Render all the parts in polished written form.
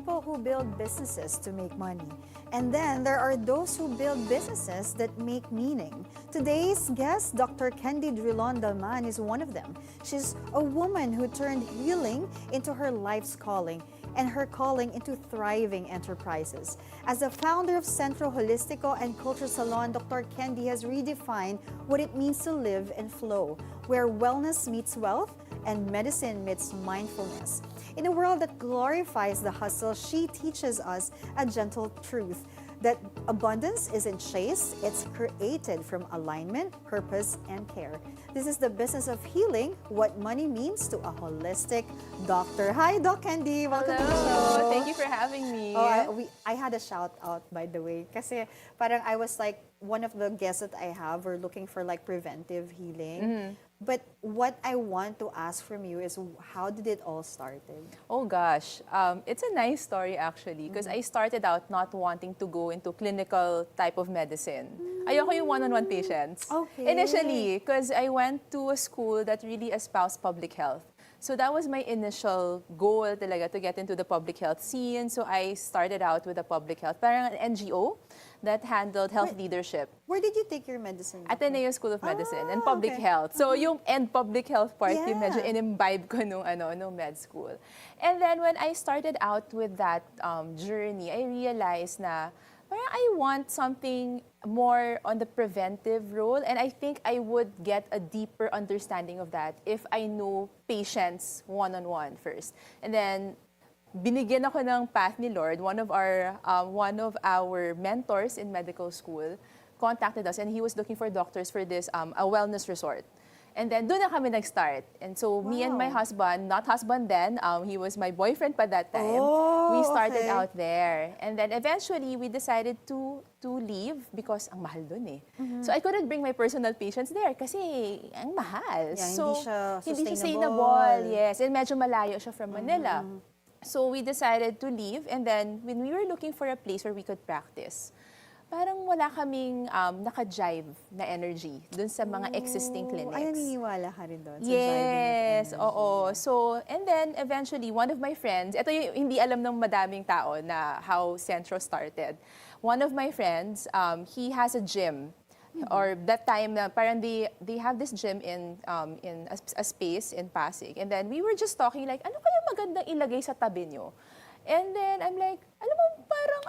people who build businesses to make money. And then there are those who build businesses that make meaning. Today's guest, Dr. Candy Drilon-Dalman, is one of them. She's a woman who turned healing into her life's calling and her calling into thriving enterprises. As the founder of Centro Holistico and Culture Salon, Dr. Candy has redefined what it means to live and flow, where wellness meets wealth and medicine meets mindfulness. In a world that glorifies the hustle, she teaches us a gentle truth that abundance isn't chased, it's created from alignment, purpose, and care. This is the business of healing, what money means to a holistic doctor. Hi, Doc Candy. Welcome to the show. Thank you for having me. I had a shout out, by the way, kasi parang I was like, one of the guests that I have were looking for like preventive healing. But what I want to ask from you is, how did it all started? Oh gosh, it's a nice story actually because I started out not wanting to go into clinical type of medicine. Ayoko yung one-on-one patients. Okay. Initially, because I went to a school that really espoused public health. So that was my initial goal talaga, to get into the public health scene. So I started out with a public health, parang an NGO that handled health leadership. Where did you take your medicine? Ateneo School of Medicine and Public Health. So yung public health part, yung medyo in-imbibe ko nung med school. And then when I started out with that journey, I realized na parang I want something more on the preventive role, and I think I would get a deeper understanding of that if I know patients one-on-one first. And then binigyan ako ng path ni Lord. One of our mentors in medical school contacted us, and he was looking for doctors for this a wellness resort. And then doon na kami nag-start. And so me and my husband, not husband then, he was my boyfriend pa that time. We started out there. And then eventually we decided to leave because ang mahal doon eh. So I couldn't bring my personal patients there kasi ang mahal. Yeah, so hindi siya sustainable. Yes, and medyo malayo siya from Manila. So we decided to leave, and then when we were looking for a place where we could practice, parang wala kaming naka-jive na energy dun sa mga existing clinics. Ay, naniniwala ka rin doon sa yes, jiving of energy. oo. So, and then eventually, one of my friends, ito yung hindi alam ng madaming tao na how Centro started. One of my friends, he has a gym. Or that time, parang they have this gym in a space in Pasig. And then we were just talking like, ano kaya magandang ilagay sa tabi nyo? And then I'm like, alam mo, parang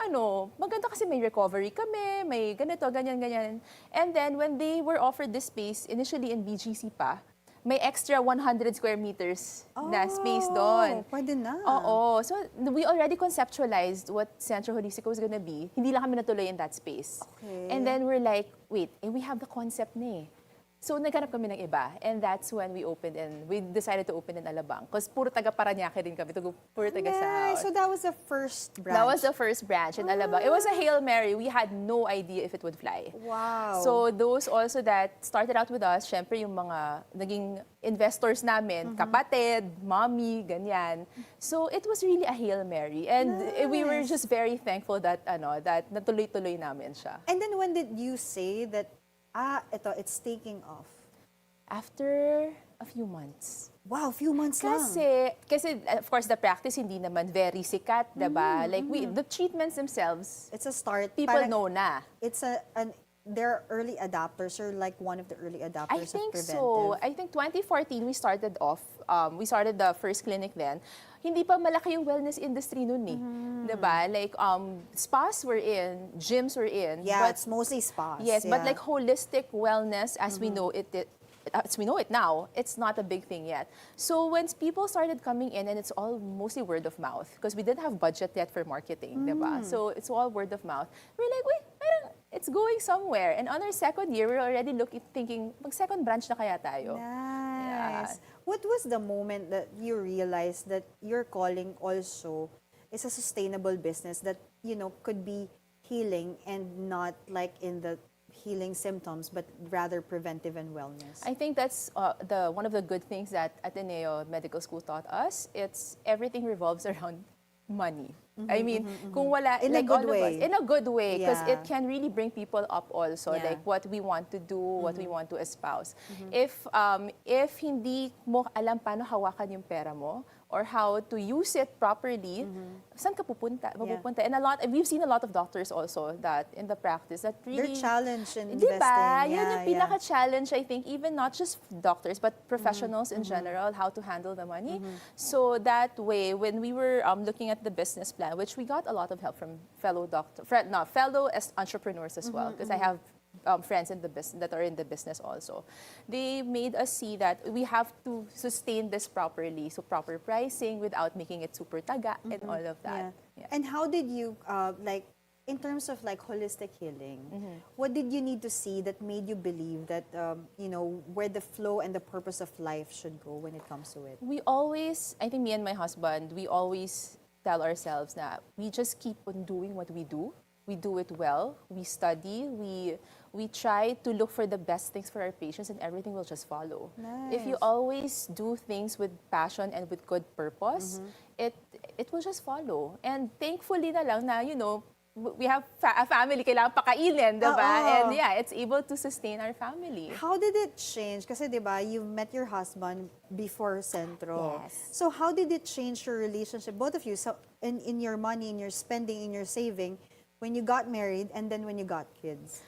maganda kasi may recovery kami, may ganito, ganyan, ganyan. And then when they were offered this space, initially in BGC pa, may extra 100 square meters na space doon. Pwede na. Oo. So we already conceptualized what Centro Holistico was gonna be. Hindi lang kami natuloy in that space. Okay. And then we're like, wait, we have the concept na eh. So naghanap kami ng iba, and that's when we decided to open in Alabang. Because puro taga Paranaque din kami, puro taga South. So that was the first branch? That was the first branch in Alabang. It was a Hail Mary. We had no idea if it would fly. Wow. So those also that started out with us, syempre yung mga naging investors namin, kapatid, mommy, ganyan. So it was really a Hail Mary. And we were just very thankful that that natuloy-tuloy namin siya. And then when did you say that, it's taking off? After a few months. Wow, few months lang. Kasi of course the practice hindi naman very sikat, diba? Like the treatments themselves, It's a start. people know na. It's they're early adopters, or like one of the early adopters I think of preventive. so. I think 2014 we started off. We started the first clinic then. Hindi pa malaki yung wellness industry noon eh. Diba? Like spas were in, gyms were in. Yeah, but it's mostly spas. yes, but yeah. like holistic wellness as we know it as we know it now, it's not a big thing yet. So when people started coming in, and it's all mostly word of mouth, because we didn't have budget yet for marketing, diba? So it's all word of mouth. We're like, wait, parang it's going somewhere. And on our second year, we're already thinking, mag-second branch na kaya tayo. Nice. What was the moment that you realized that your calling also is a sustainable business that, could be healing and not like in the healing symptoms, but rather preventive and wellness? I think that's one of the good things that Ateneo Medical School taught us. It's everything revolves around money. I mean, kung wala, In a like good all of us, way. in a good way, because Yeah. it can really bring people up also, Yeah. like what we want to do, what we want to espouse. If hindi mo alam paano hawakan yung pera mo, or how to use it properly, saan ka pupunta? Mapupunta. And we've seen a lot of doctors also that in the practice that really... They're challenged in Diba? investing. Yun yung pinaka-challenge, I think, even not just doctors, but professionals in general, how to handle the money. So that way, when we were looking at the business plan, which we got a lot of help from fellow entrepreneurs as well, because I have friends in the business that are in the business also. They made us see that we have to sustain this properly, so proper pricing without making it super taga and all of that. Yeah. And how did you like in terms of like holistic healing? What did you need to see that made you believe that you know where the flow and the purpose of life should go when it comes to it? We always, I think me and my husband, we always tell ourselves that we just keep on doing what we do. We do it well. We study. We try to look for the best things for our patients, and everything will just follow. If you Nice. always do things with passion and with good purpose, it will just follow. And thankfully na lang na, you know, we have a family, kailangan pakainin, diba? Oo. And yeah, it's able to sustain our family. How did it change? Kasi diba, you met your husband before Centro. Yes. So how did it change your relationship, both of you? So in your money, in your spending, in your saving, when you got married and then when you got kids?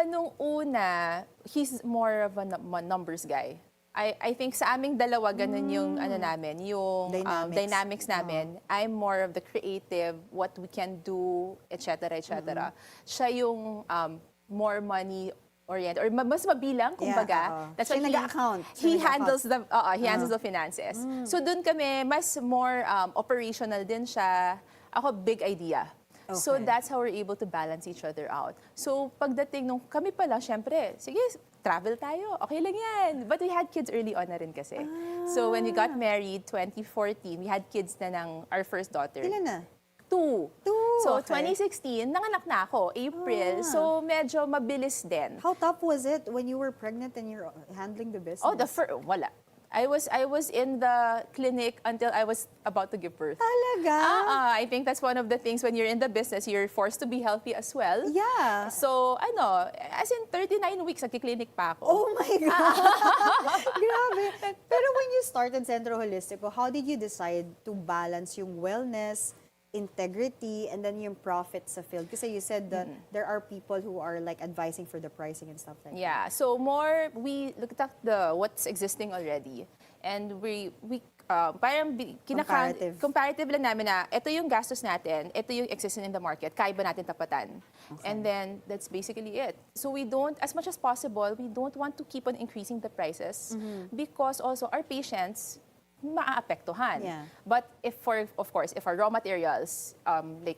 Nung una, he's more of a numbers guy. I think sa aming dalawa, ganun yung ano namin, yung dynamics namin. I'm more of the creative, what we can do, etc., etc. Siya yung more money oriented, or mas mabilang, kumbaga. That's why Siya nag-account. he handles the finances. So dun kami, mas more operational din siya. Ako, big idea. So Okay. that's how we're able to balance each other out. So pagdating nung kami pala, syempre, sige, travel tayo, okay lang yan. But we had kids early on na rin kasi. So when we got married, 2014, we had kids na ng our first daughter. Ilan na? 2. Two, So okay. 2016, nanganak na ako, April. So medyo mabilis din. How tough was it when you were pregnant and you're handling the business? Oh, wala. I was in the clinic until I was about to give birth. Talaga? I think that's one of the things when you're in the business, you're forced to be healthy as well. Yeah. So, as in 39 weeks, nagki-clinic pa ako. Oh my God! Grabe. Pero when you started Centro Holistico, how did you decide to balance yung wellness, integrity, and then yung profit sa field? Kasi you said that there are people who are like advising for the pricing and stuff like that. Yeah, so we looked at what's existing already. And we parang comparative lang namin na ito yung gastos natin, ito yung existing in the market, kaya ba natin tapatan? Okay. And then that's basically it. So we don't, as much as possible, we don't want to keep on increasing the prices because also our patients maaapektuhan. Yeah. But if our raw materials, like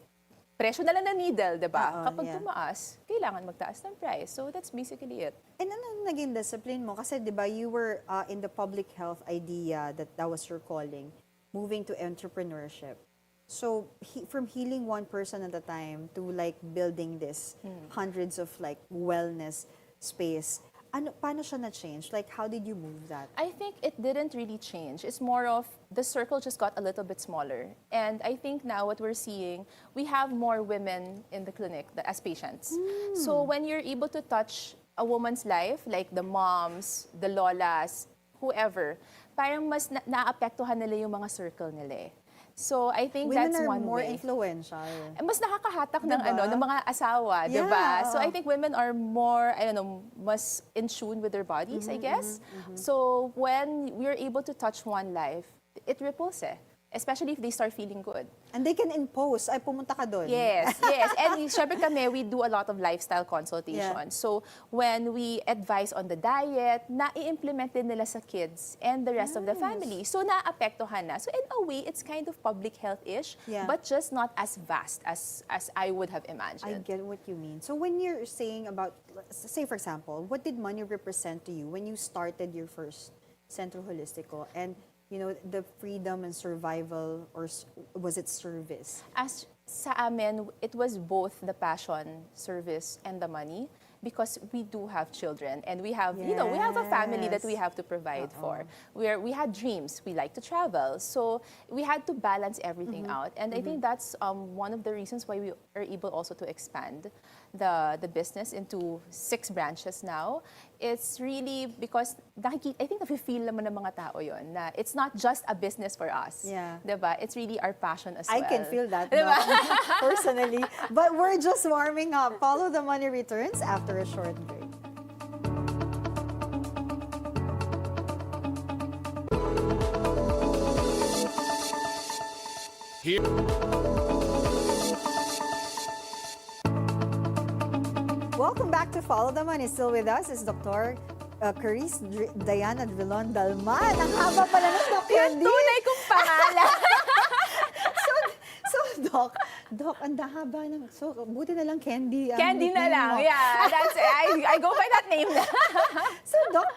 presyo na lang ng needle, diba? Kapag tumaas, kailangan magtaas ng price. So that's basically it. And ano naging discipline mo? Kasi diba, you were in the public health idea that was your calling, moving to entrepreneurship. So from healing one person at a time to like building this hundreds of like wellness space, paano siya na-change? Like, how did you move that? I think it didn't really change. It's more of the circle just got a little bit smaller. And I think now what we're seeing, we have more women in the clinic as patients. So when you're able to touch a woman's life, like the moms, the lolas, whoever, parang mas naapektuhan nila yung mga circle nila eh. So I think Women that's are one more way. influential. Mas nakakahatak Diba? ng mga asawa, Yeah, diba? So I think women are more, mas in tune with their bodies, I guess. So when we're able to touch one life, it ripples eh. Especially if they start feeling good. And they can impose, ay pumunta ka doon. Yes. And syempre kami, we do a lot of lifestyle consultations. So when we advise on the diet, na-i-implement din nila sa kids and the rest of the family. So naapektuhan na. So in a way, it's kind of public health-ish, but just not as vast as I would have imagined. I get what you mean. So when you're saying about, say for example, what did money represent to you when you started your first Centro Holistico? And the freedom and survival, or was it service? As sa amin, it was both the passion, service, and the money. because we do have children and we have, you know, we have a family that we have to provide for. We had dreams, we like to travel. So we had to balance everything out. And I think that's one of the reasons why we are able also to expand the business into 6 branches now. It's really because I think nafe-feel naman ng mga tao yon na it's not just a business for us. Yeah. Diba? It's really our passion as well. I can feel that no, personally. But we're just warming up. Follow the Money returns after a short break. Here. Welcome back to Follow the Money. Still with us is Dr. Candy Drilon-Dalman. Ang haba pala ng Doc Candy. Yung tunay kong pangalan. So, Doc, ang haba ng... So, buti na lang Candy. Candy na lang. Mo. Yeah, that's it. I go by that name na. So, Doc,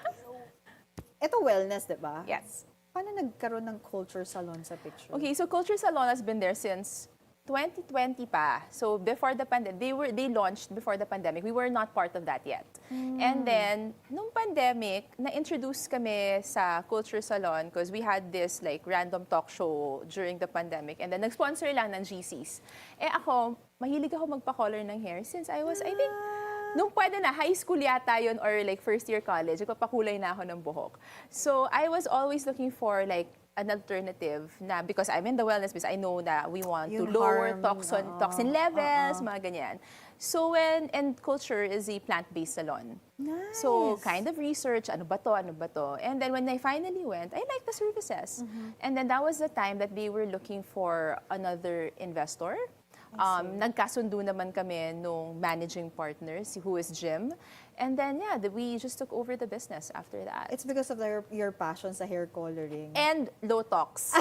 ito wellness, di ba? Yes. Paano nagkaroon ng culture salon sa picture? Okay, so Culture Salon has been there since 2020 pa. So before the pandemic, they launched before the pandemic. We were not part of that yet. And then, nung pandemic, na-introduce kami sa Culture Salon because we had this like random talk show during the pandemic. And then, nag-sponsor lang ng GCs. Eh ako, mahilig ako magpa-color ng hair since I was, I think, nung pwede na, high school yata yun or like first year college, nagpapakulay na ako ng buhok. So I was always looking for like an alternative na because I'm in the wellness business, I know that we want to lower toxin levels, mga ganyan. So and Culture is a plant-based salon. Nice. So kind of research, ano ba to? And then when I finally went, I liked the services. And then that was the time that they were looking for another investor. Nagkasundo naman kami nung managing partners, who is Jim. And then, yeah, we just took over the business after that. It's because of your passion sa hair coloring. And low tox.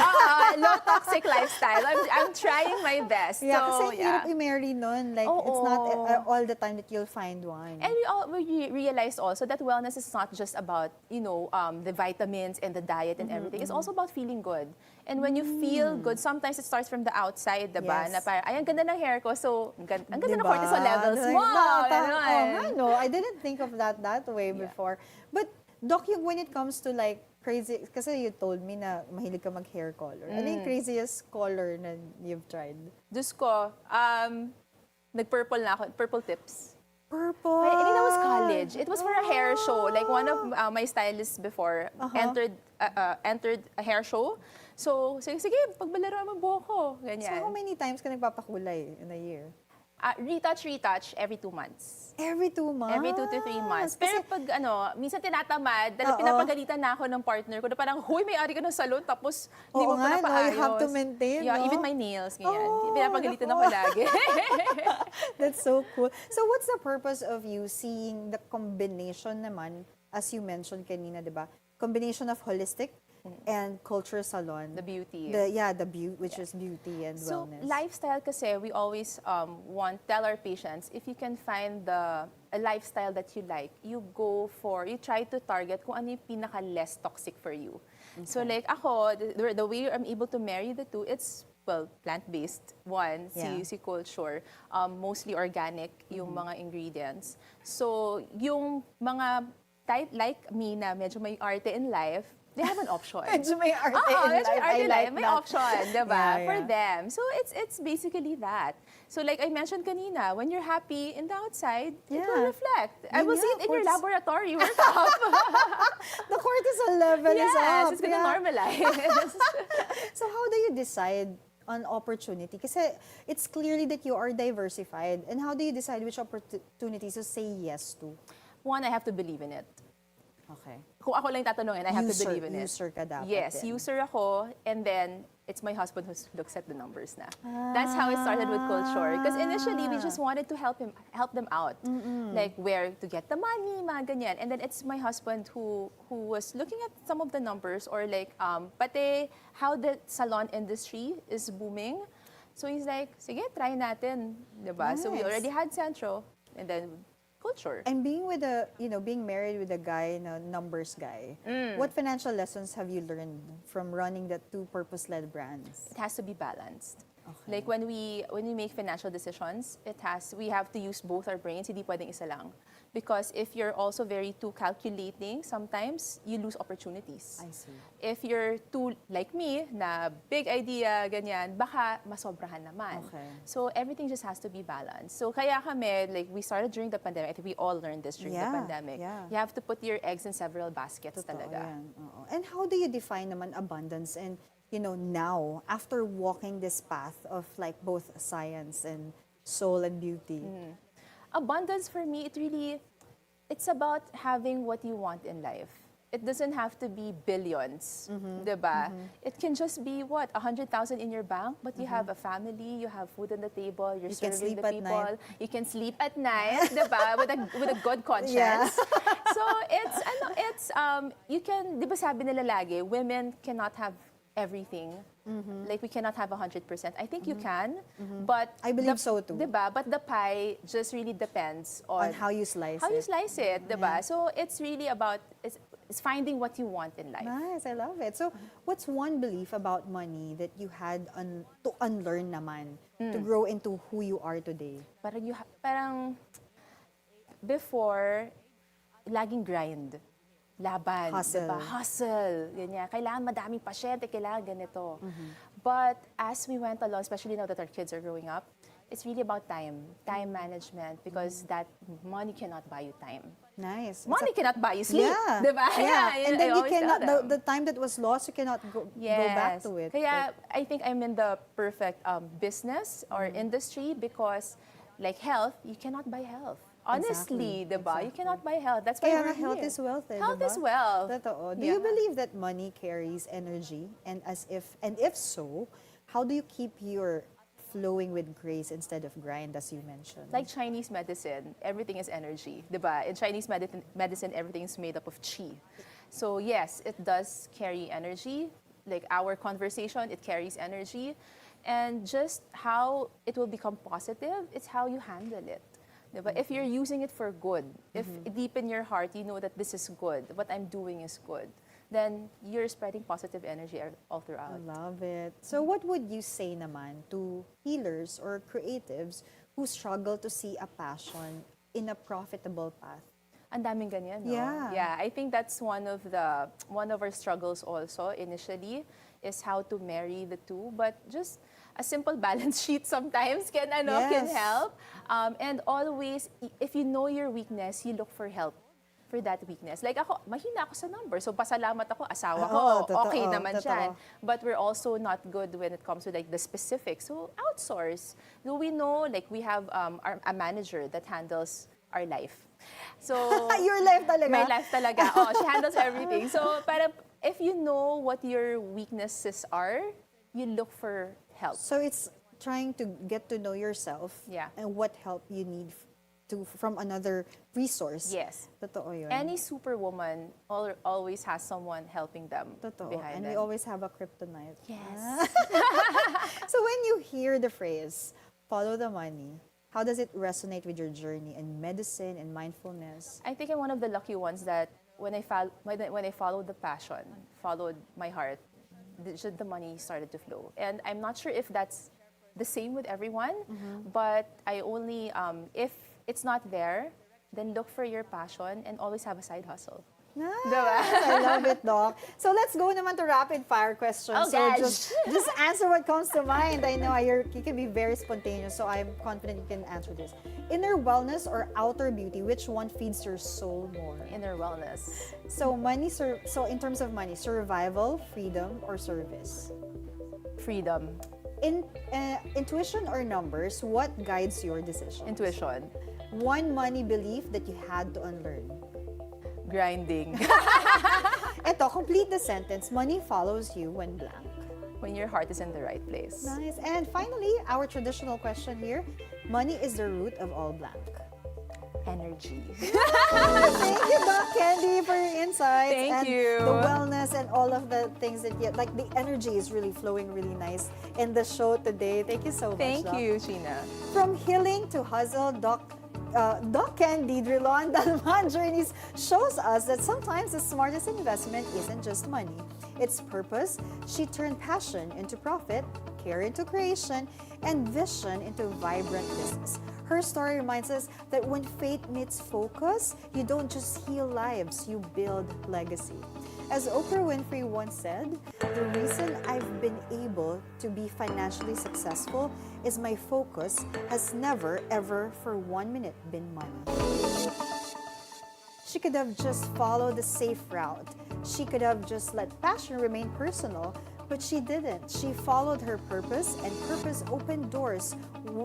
Low toxic lifestyle. I'm trying my best. Yeah, so, kasi hirap i-marry nun. Like, it's not all the time that you'll find one. And we realized also that wellness is not just about, you know, the vitamins and the diet and everything. It's also about feeling good. And when you feel good, sometimes it starts from the outside, diba? Yes. Na parang, ay, ang ganda ng hair ko, so ang ganda ng Diba? cortisol levels Like, mo. no, I didn't think of that way before. But, Doc, when it comes to like crazy, kasi you told me na mahilig ka mag-hair color. Ano yung craziest color na you've tried? Diyos ko, nag-purple na ako, purple tips. Purple. I think that was college. It was for a hair show. Like one of my stylists before entered a hair show. So, sige, pagbalaro mo buhok ko. Ganyan. So, how many times ka nagpapakulay in a year? Retouch every 2 months. Every 2 months? Every 2 to 3 months. Pero pag minsan tinatamad, dahil pinapagalitan na ako ng partner ko na parang, huy, may-ari ka ng salon, tapos hindi mo pa napaayos. You have to maintain, Yeah, no? even my nails, ganyan. Pinapagalitan ako lagi. That's so cool. So what's the purpose of you seeing the combination naman, as you mentioned kanina, di ba? Combination of holistic and culture salon. The beauty. The beauty, which is beauty and So, wellness. lifestyle kasi, we always tell our patients, if you can find a lifestyle that you like, you try to target kung ano yung pinaka-less toxic for you. Okay. So, like ako, the way I'm able to marry the two, it's, well, plant-based, one, si culture, mostly organic yung mga ingredients. So, yung mga type like me na medyo may arte in life, they have an option. Medyo may arte in life. May option, diba? Yeah. For them. So, it's basically that. So, like I mentioned kanina, when you're happy in the outside, it will reflect. I will see it in your laboratory. Work up. The cortisol level is up. Yes, it's gonna normalize. So, how do you decide on opportunity? Kasi it's clearly that you are diversified. And how do you decide which opportunities to say yes to? One, I have to believe in it. Okay. Kung ako lang tatanungin, I have to believe in it. User ka dapat Yes, din. user ako, and then it's my husband who looks at the numbers na. That's how it started with culture. Because initially, we just wanted to help them out. Like where to get the money, mga ganyan. And then it's my husband who was looking at some of the numbers or like, pati how the salon industry is booming. So he's like, sige, try natin. Diba? Nice. So we already had Centro, and then culture. And being married with a guy, numbers guy, what financial lessons have you learned from running the two purpose-led brands? It has to be balanced. Like when we make financial decisions, we have to use both our brains, hindi pwedeng isa lang. Because if you're also very too calculating, sometimes you lose opportunities. I see. If you're too like me, na big idea, ganyan, baka masobrahan naman. Okay. So everything just has to be balanced. So kaya kami, like we started during the pandemic. I think we all learned this during the pandemic. Yeah. You have to put your eggs in several baskets Totoo talaga. yan. Oo. And how do you define naman abundance and, now, after walking this path of like both science and soul and beauty? Abundance for me, it's about having what you want in life. It doesn't have to be billions, diba? It can just be 100,000 in your bank, but you have a family, you have food on the table, you're You can serving sleep the at people, night. you can sleep at night, diba? With a good conscience. Yeah. So you can, diba sabi nila lagi, women cannot have everything. Like we cannot have 100%. I think you can, but I believe so too. Diba? But the pie just really depends on how you slice how it. you slice it, diba? So it's really about it's finding what you want in life. Nice, I love it. So, what's one belief about money that you had to unlearn naman to grow into who you are today? Parang before, laging grind. Laban, Hustle. diba? Hustle. Ganyan. Kailangan madaming pasyente, kailangan ganito. But as we went along, especially now that our kids are growing up, it's really about time management, because that money cannot buy you time. Nice. Money cannot buy you sleep, Yeah. diba? Yeah. And then I you always tell cannot, them. the time that was lost, you cannot go back to it. Kaya I think I'm in the perfect business or industry, because like health, you cannot buy health. Honestly, diba? You cannot buy health. That's why Kaya we're nga, health here. is wealth, Health diba? is wealth. Totoo. Do Yeah. you believe that money carries energy? And if so, how do you keep your flowing with grace instead of grind, as you mentioned? Like Chinese medicine, everything is energy, diba? In Chinese medicine, everything is made up of qi. So yes, it does carry energy. Like our conversation, it carries energy. And just how it will become positive, it's how you handle it. Diba? If you're using it for good, if deep in your heart you know that this is good, what I'm doing is good, then you're spreading positive energy all I throughout. love it. So what would you say naman to healers or creatives who struggle to see a passion in a profitable path? Ang daming ganyan, no? Yeah. Yeah, I think that's one of our struggles also initially, is how to marry the two. But just a simple balance sheet sometimes can Yes. help. And always, if you know your weakness, you look for help for that weakness. Like ako, mahina ako sa number. So pasalamat ako, asawa ko, totoo, okay naman totoo. dyan. But we're also not good when it comes to like the specifics. So outsource. Do we know, like we have a manager that handles our life. So Your life talaga? my life talaga. Oh, she handles everything. So parang if you know what your weaknesses are, you look for help. So it's trying to get to know yourself Yeah. and what help you need from another resource. Yes. Totoo yun. Any superwoman always has someone helping them Totoo. behind And them. we always have a kryptonite. Yes. So when you hear the phrase, follow the money, how does it resonate with your journey in medicine and mindfulness? I think I'm one of the lucky ones that when I followed the passion, followed my heart, the money started to flow. And I'm not sure if that's the same with everyone, but I only, if it's not there, then look for your passion and always have a side hustle. Nice. Diba? I love it, Doc. So let's go naman to rapid fire questions. Oh, so gosh. just answer what comes to mind. I know you can be very spontaneous, so I'm confident you can answer this. Inner wellness or outer beauty, which one feeds your soul more? Inner wellness. So so in terms of money, survival, freedom, or service? Freedom. Intuition or numbers, what guides your decision? Intuition. One money belief that you had to unlearn. Grinding. Eto, complete the sentence. Money follows you when blank. When your heart is in the right place. Nice. And finally, our traditional question here. Money is the root of all blank. Energy. Thank you, Doc Candy, for your insights. Thank and you. the wellness and all of the things that like the energy is really flowing really nice in the show today. Thank you so much, Thank Doc. you, Gina. From healing to hustle, Doc Candy Drilon-Dalman journeys shows us that sometimes the smartest investment isn't just money. its purpose, she turned passion into profit, care into creation, and vision into vibrant business. Her story reminds us that when faith meets focus, you don't just heal lives, you build legacy. As Oprah Winfrey once said, the reason I've been able to be financially successful is my focus has never, ever for 1 minute been money. She could have just followed the safe route. She could have just let passion remain personal, but she didn't. She followed her purpose, and purpose opened doors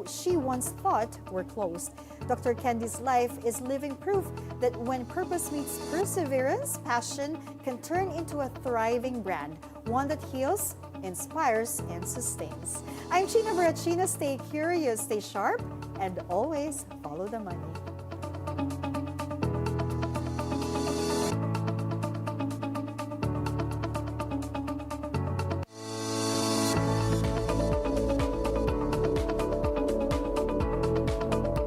she once thought were closed. Dr. Candy's life is living proof that when purpose meets perseverance, passion can turn into a thriving brand, one that heals, inspires, and sustains. I'm China Barachina. Stay curious, stay sharp, and always follow the money.